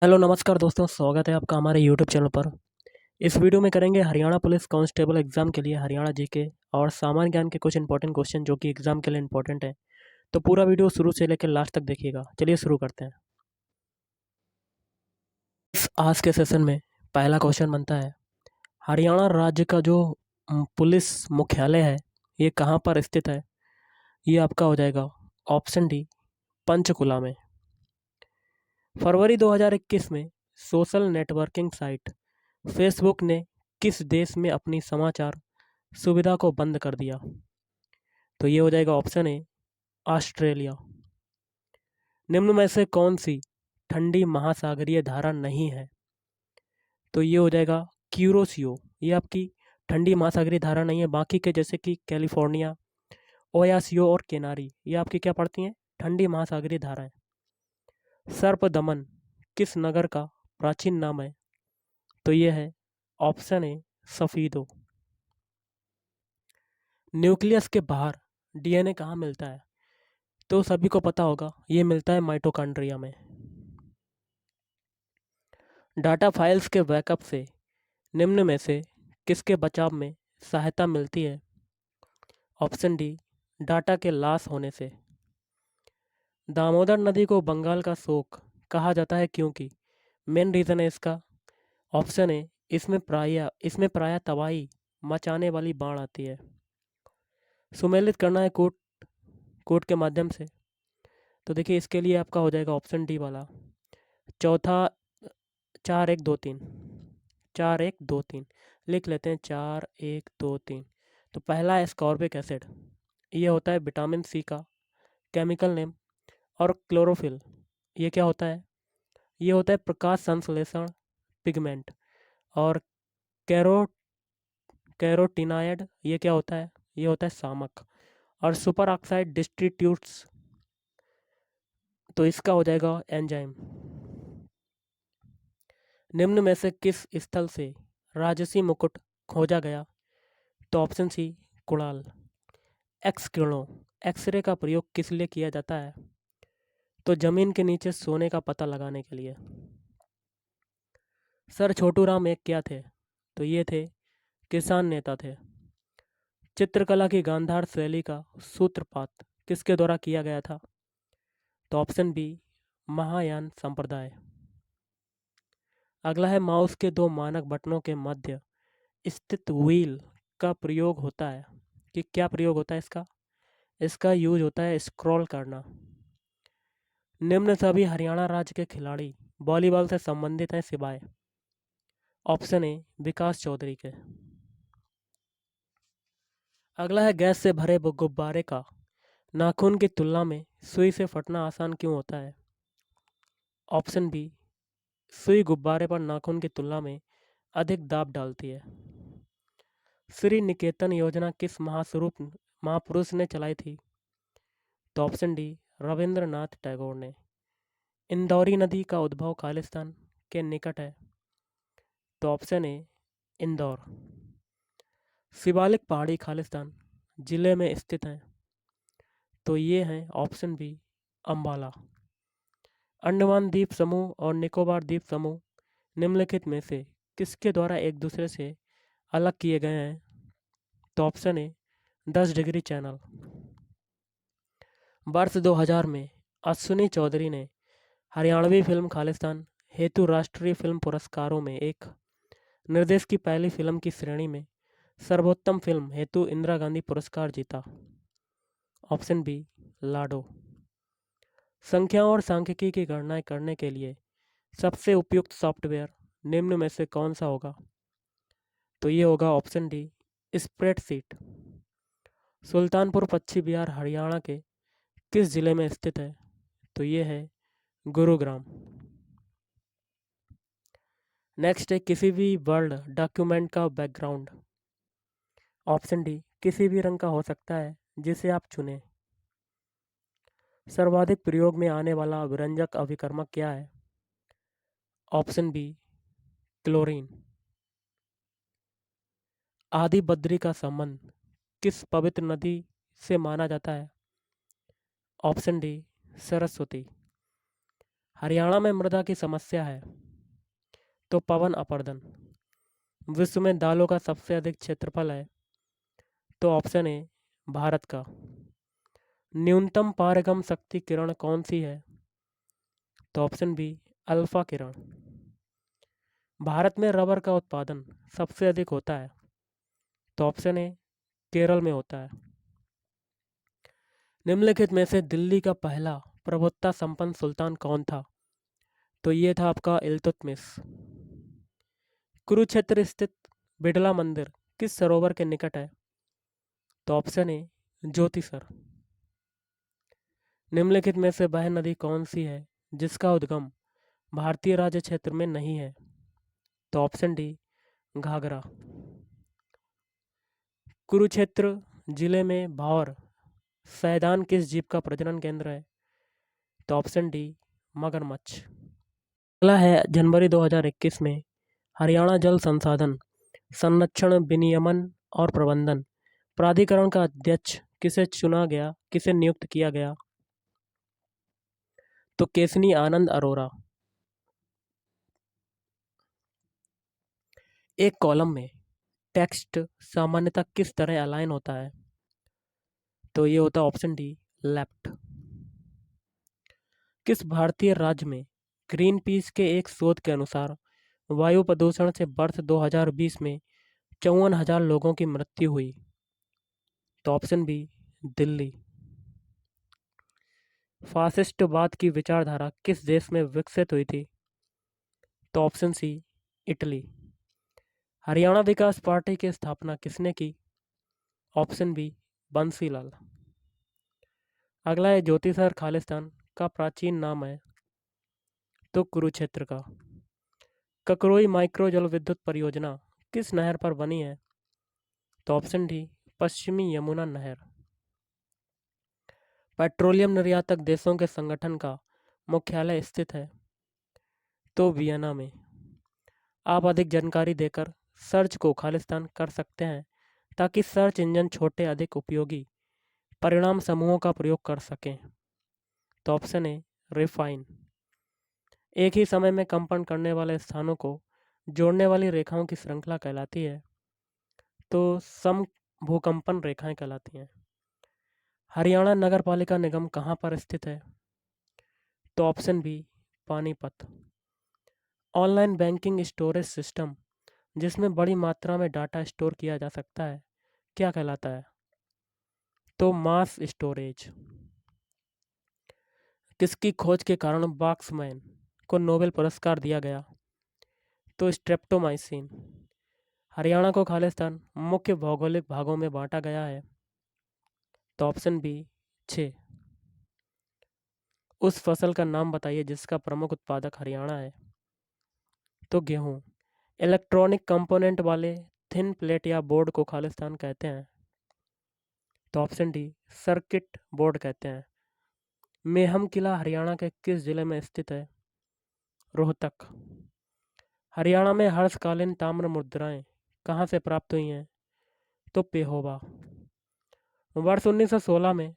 Hello नमस्कार दोस्तों, स्वागत है आपका हमारे यूट्यूब चैनल पर। इस वीडियो में करेंगे हरियाणा पुलिस कांस्टेबल एग्जाम के लिए हरियाणा जीके और सामान्य ज्ञान के कुछ इंपॉर्टेंट क्वेश्चन जो कि एग्जाम के लिए इंपॉर्टेंट है। तो पूरा वीडियो शुरू से लेकर लास्ट तक देखिएगा। चलिए शुरू करते हैं। इस आज के सेशन में पहला क्वेश्चन बनता है, हरियाणा राज्य का जो पुलिस मुख्यालय है ये कहाँ पर स्थित है। ये आपका हो जाएगा ऑप्शन डी, पंचकुला में। फरवरी 2021 में सोशल नेटवर्किंग साइट फेसबुक ने किस देश में अपनी समाचार सुविधा को बंद कर दिया। तो ये हो जाएगा ऑप्शन ए, ऑस्ट्रेलिया। निम्न में से कौन सी ठंडी महासागरीय धारा नहीं है। तो ये हो जाएगा क्यूरोसियो। ये आपकी ठंडी महासागरीय धारा नहीं है। बाकी के जैसे कि कैलिफोर्निया, ओयासियो और केनारी ये आपकी क्या पड़ती हैं, ठंडी महासागरीय धाराएं। सर्प दमन किस नगर का प्राचीन नाम है। तो ये है ऑप्शन ए, सफीदो। न्यूक्लियस के बाहर डीएनए कहाँ मिलता है। तो सभी को पता होगा ये मिलता है माइटोकॉन्ड्रिया में। डाटा फाइल्स के बैकअप से निम्न में से किसके बचाव में सहायता मिलती है। ऑप्शन डी, डाटा के लॉस होने से। दामोदर नदी को बंगाल का शोक कहा जाता है क्योंकि मेन रीज़न है इसका। ऑप्शन ए, इसमें प्रायः तबाही मचाने वाली बाढ़ आती है। सुमेलित करना है कोर्ट कोर्ट के माध्यम से। तो देखिए इसके लिए आपका हो जाएगा ऑप्शन डी वाला। चौथा 4-1-2-3, 4-1-2-3 लिख लेते हैं। 4-1-2-3। तो पहला है स्कॉर्बिक एसिड। ये होता है विटामिन सी का केमिकल नेम। और क्लोरोफिल ये क्या होता है, ये होता है प्रकाश संश्लेषण पिगमेंट। और कैरो कैरोटिनाइड ये क्या होता है, ये होता है सामक। और सुपर ऑक्साइड डिस्ट्रीट्यूट्स तो इसका हो जाएगा एंजाइम। निम्न में से किस स्थल से राजसी मुकुट खोजा गया। तो ऑप्शन सी, कुड़ाल। एक्स किरणों एक्सरे का प्रयोग किस लिए किया जाता है। तो जमीन के नीचे सोने का पता लगाने के लिए। सर छोटू राम एक क्या थे। तो ये थे किसान नेता थे। चित्रकला की गांधार शैली का सूत्रपात किसके द्वारा किया गया था। तो ऑप्शन बी, महायान संप्रदाय। अगला है माउस के दो मानक बटनों के मध्य स्थित व्हील का प्रयोग होता है कि क्या प्रयोग होता है इसका। इसका यूज होता है स्क्रॉल करना। निम्न सभी हरियाणा राज्य के खिलाड़ी वॉलीबॉल से संबंधित हैं सिवाय। ऑप्शन ए, विकास चौधरी के। अगला है गैस से भरे गुब्बारे का नाखून की तुलना में सुई से फटना आसान क्यों होता है। ऑप्शन बी, सुई गुब्बारे पर नाखून की तुलना में अधिक दाब डालती है। श्री निकेतन योजना किस महापुरुष ने चलाई थी। तो ऑप्शन डी, रविंद्रनाथ टैगोर ने। इंदौरी नदी का उद्भव खालिस्तान के निकट है। तो ऑप्शन ए, इंदौर। शिवालिक पहाड़ी खालिस्तान जिले में स्थित है। तो ये हैं ऑप्शन बी, अम्बाला। अंडमान द्वीप समूह और निकोबार द्वीप समूह निम्नलिखित में से किसके द्वारा एक दूसरे से अलग किए गए हैं। तो ऑप्शन ए, 10 डिग्री चैनल। वर्ष 2000 में अश्विनी चौधरी ने हरियाणवी फिल्म खालिस्तान हेतु राष्ट्रीय फिल्म पुरस्कारों में एक निर्देश की पहली फिल्म की श्रेणी में सर्वोत्तम फिल्म हेतु इंदिरा गांधी पुरस्कार जीता। ऑप्शन बी, लाडो। संख्याओं और सांख्यिकी की गणनाएं करने के लिए सबसे उपयुक्त सॉफ्टवेयर निम्न में से कौन सा होगा। तो ये होगा ऑप्शन डी, स्प्रेडशीट। सुल्तानपुर पश्चिम बिहार हरियाणा के किस जिले में स्थित है। तो ये है गुरुग्राम। नेक्स्ट है किसी भी वर्ल्ड डॉक्यूमेंट का बैकग्राउंड। ऑप्शन डी, किसी भी रंग का हो सकता है जिसे आप चुनें। सर्वाधिक प्रयोग में आने वाला व्यंजक अभिकर्मक क्या है। Option B, chlorine. Adi Badri का संबंध किस पवित्र नदी से माना जाता है। Option D, Saraswati. हरियाणा में मृदा की समस्या है तो पवन अपर्दन। विश्व में दालों का सबसे अधिक क्षेत्रफल है तो ऑप्शन ए भारत का। न्यूनतम पारगम शक्ति किरण कौन सी है तो ऑप्शन बी अल्फा किरण। भारत में रबर का उत्पादन सबसे अधिक होता है तो ऑप्शन ए केरल में होता है। निम्नलिखित में से दिल्ली का पहला प्रभुत्ता संपन्न सुल्तान कौन था तो ये था आपका इल्तुतमिश। कुरुक्षेत्र स्थित बिड़ला मंदिर किस सरोवर के निकट है तो ऑप्शन ए ज्योतिसर। निम्नलिखित में से वह नदी कौन सी है जिसका उद्गम भारतीय राज्य क्षेत्र में नहीं है तो ऑप्शन डी घाघरा। कुरुक्षेत्र जिले में भौर सैदान किस जीव का प्रजनन केंद्र है तो ऑप्शन डी मगरमच्छ। अगला है जनवरी 2021 में हरियाणा जल संसाधन संरक्षण विनियमन और प्रबंधन प्राधिकरण का अध्यक्ष किसे नियुक्त किया गया तो केसनी आनंद अरोरा। एक कॉलम में टेक्स्ट सामान्यतः किस तरह अलाइन होता है तो ये होता है ऑप्शन डी लेफ्ट। किस भारतीय राज्य में ग्रीन पीस के एक शोध के अनुसार वायु प्रदूषण से वर्ष 2020 में 54,000 लोगों की मृत्यु हुई तो ऑप्शन बी दिल्ली। फासिस्टवाद की विचारधारा किस देश में विकसित हुई थी तो ऑप्शन सी इटली। हरियाणा विकास पार्टी की स्थापना किसने की ऑप्शन बी बंसीलाल। अगला है ज्योतिसर खालिस्तान का प्राचीन नाम है तो कुरुक्षेत्र का। ककरोई माइक्रो जल विद्युत परियोजना किस नहर पर बनी है तो ऑप्शन डी पश्चिमी यमुना नहर। पेट्रोलियम निर्यातक देशों के संगठन का मुख्यालय स्थित है तो वियना में। आप अधिक जानकारी देकर सर्च को खालिस्तान कर सकते हैं ताकि सर्च इंजन छोटे अधिक उपयोगी परिणाम समूहों का प्रयोग कर सकें तो ऑप्शन ए रिफाइन। एक ही समय में कंपन करने वाले स्थानों को जोड़ने वाली रेखाओं की श्रृंखला कहलाती है तो सम भूकंपन रेखाएं कहलाती हैं। हरियाणा नगर पालिका निगम कहाँ पर स्थित है तो option B Panipat. Online banking storage system जिसमें बड़ी मात्रा में डाटा स्टोर किया जा सकता है क्या कहलाता है तो मास स्टोरेज। किसकी खोज के कारण बॉक्समैन को नोबेल पुरस्कार दिया गया तो स्ट्रेप्टोमाइसिन। हरियाणा को खालिस्तान मुख्य भौगोलिक भागों में बांटा गया है तो ऑप्शन बी 6। उस फसल का नाम बताइए जिसका प्रमुख उत्पादक हरियाणा है तो गेहूँ। इलेक्ट्रॉनिक कंपोनेंट वाले थिन प्लेट या बोर्ड को खालिस्तान कहते हैं तो ऑप्शन डी सर्किट बोर्ड कहते हैं। मेहम किला हरियाणा के किस जिले में स्थित है रोहतक। हरियाणा में हर्षकालीन ताम्र मुद्राएं कहाँ से प्राप्त हुई हैं तो पेहोवा। वर्ष 1916 में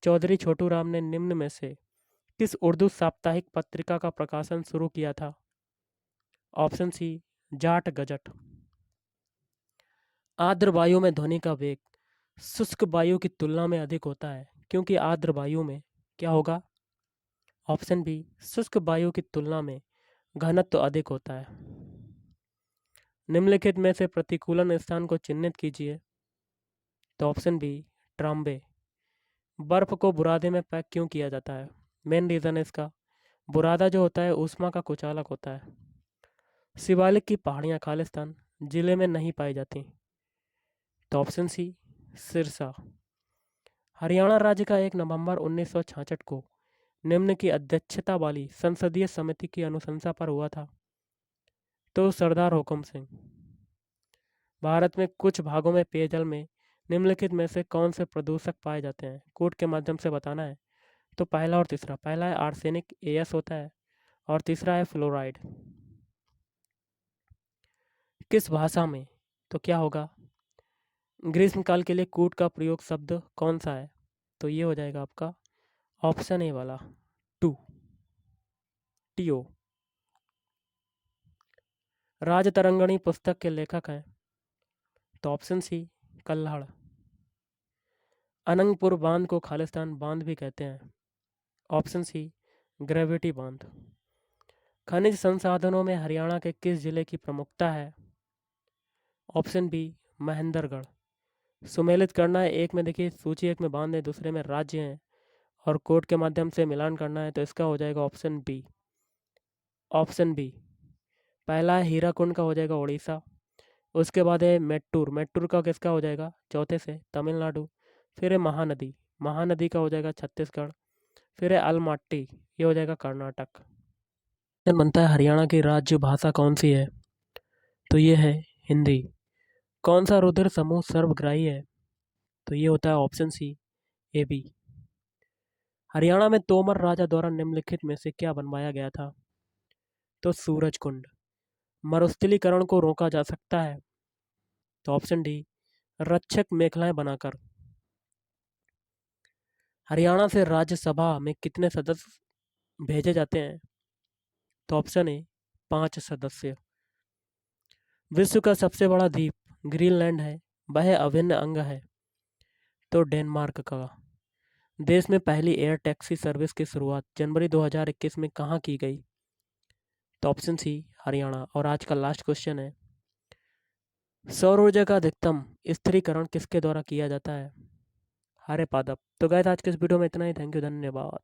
चौधरी छोटू राम ने निम्न में से किस उर्दू साप्ताहिक पत्रिका का प्रकाशन शुरू किया था ऑप्शन सी जाट गजट। आर्द्र वायु में ध्वनि का वेग शुष्क वायु की तुलना में अधिक होता है क्योंकि आर्द्र वायु में क्या होगा ऑप्शन बी शुष्क वायु की तुलना में घनत्व अधिक होता है। निम्नलिखित में से प्रतिकूलन स्थान को चिन्हित कीजिए तो ऑप्शन बी ट्राम्बे। बर्फ को बुरादे में पैक क्यों किया जाता है मेन रीज़न है इसका बुरादा जो होता है ऊष्मा का कुचालक होता है। शिवालिक की पहाड़ियाँ खालिस्तान जिले में नहीं पाई जाती तो ऑप्शन सी सिरसा। हरियाणा राज्य का 1 नवंबर 1966 को निम्न की अध्यक्षता वाली संसदीय समिति की अनुशंसा पर हुआ था तो सरदार हुकुम सिंह। भारत में कुछ भागों में पेयजल में निम्नलिखित में से कौन से प्रदूषक पाए जाते हैं कोड के माध्यम से बताना है तो पहला और तीसरा। पहला है आर्सेनिक एएस होता है और तीसरा है फ्लोराइड। किस भाषा में तो क्या होगा ग्रीष्मकाल के लिए कूट का प्रयोग शब्द कौन सा है तो ये हो जाएगा आपका ऑप्शन ए वाला 2। टीओ। राजतरंगिणी पुस्तक के लेखक हैं? तो ऑप्शन सी कल्हड़। अनंगपुर बांध को खालिस्तान बांध भी कहते हैं? ऑप्शन सी ग्रेविटी बांध। खनिज संसाधनों में हरियाणा के किस जिले की प्रमुखता है? Option B Mahendragarh. सुमेलित करना है, एक में देखिए सूची एक में बांध है, दूसरे में राज्य हैं और कोर्ट के माध्यम से मिलान करना है, तो इसका हो जाएगा ऑप्शन बी। ऑप्शन बी पहला है हीराकुंड का हो जाएगा उड़ीसा, उसके बाद है मेट्टूर, मेट्टूर का किसका हो जाएगा चौथे से तमिलनाडु, फिर है महानदी, महानदी का हो जाएगा छत्तीसगढ़, फिर है अलमाट्टी, ये हो जाएगा कर्नाटक। क्वेश्चन बनता है हरियाणा की राज्य भाषा कौन सी है? तो ये है हिंदी। कौन सा रुधिर समूह सर्वग्राही है? तो ये होता है option C A B. Haryana में तोमर राजा द्वारा निम्नलिखित में से क्या बनवाया गया था? तो सूरज कुंड। मरुस्थलीकरण को रोका जा सकता है? तो ऑप्शन डी रक्षक मेखलाएं बनाकर। हरियाणा से राज्यसभा में कितने सदस्य भेजे जाते हैं? तो ऑप्शन ए 5 सदस्य। विश्व का सबसे बड़ा द्वीप ग्रीनलैंड है, वह अभिन्न अंग है? तो डेनमार्क का। देश में पहली एयर टैक्सी सर्विस की शुरुआत जनवरी 2021 में कहाँ की गई? तो ऑप्शन सी हरियाणा। और आज का लास्ट क्वेश्चन है, सौर ऊर्जा का अधिकतम स्थिरीकरण किसके द्वारा किया जाता है? हरे पादप। तो गाइस आज के इस वीडियो में इतना ही। थैंक यू, धन्यवाद।